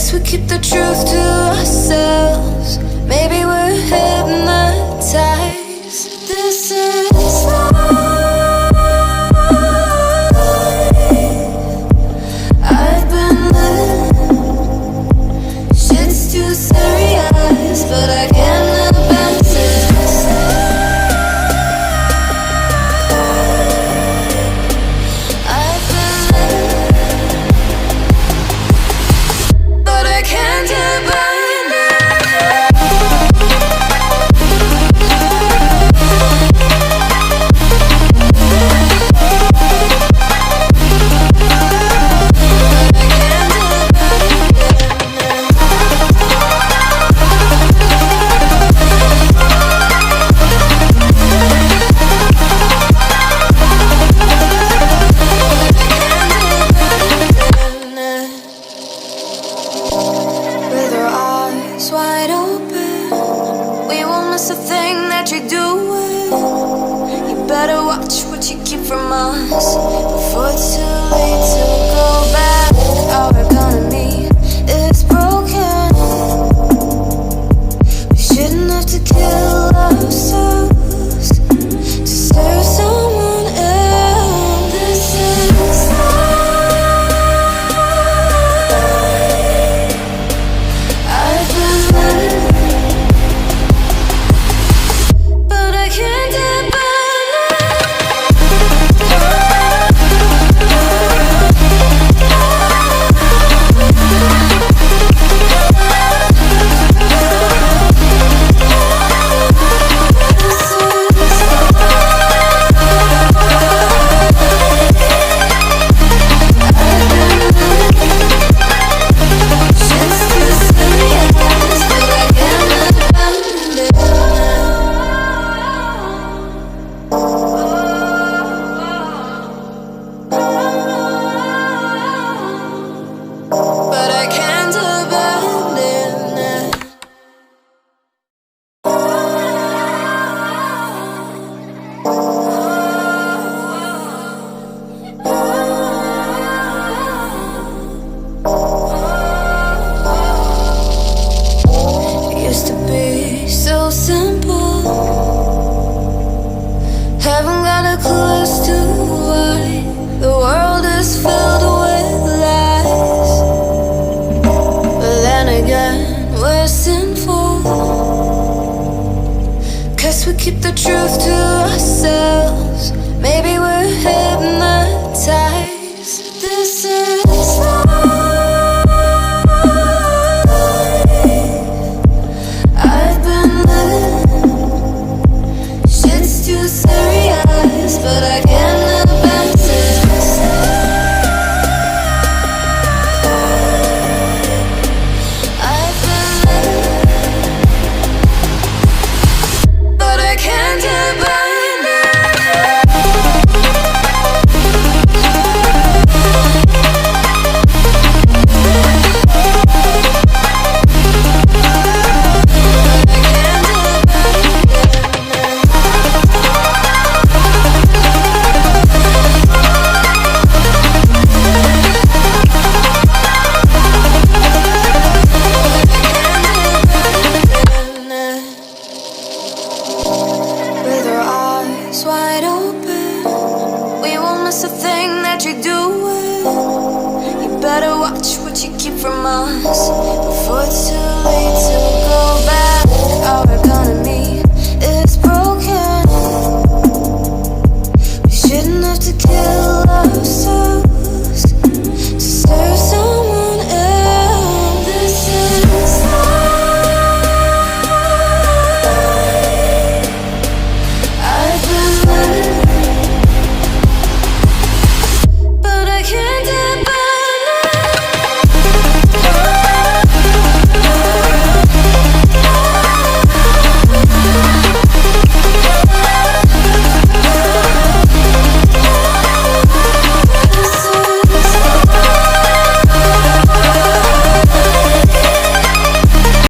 Guess we keep the truth to ourselves. Maybe we're hypnotized. This is life. I've been living. Shit's too serious, but I can't help but this. I've been living, but I can't help but wide open. We won't miss a thing that you're doing. You better watch what you keep from us before it's too late to go back. Our economy is broken. We shouldn't have to kill ourselves to serve someone else. This is so simple. Haven't got a clue as to why the world is filled with lies. But then again, we're sinful. Guess we keep the truth to ourselves. Maybe we're hypnotized. This is life. But I can't help but this. I've been living, but I can't help but wide open. We won't miss a thing that you're doing. You better watch what you keep from us before it's too late to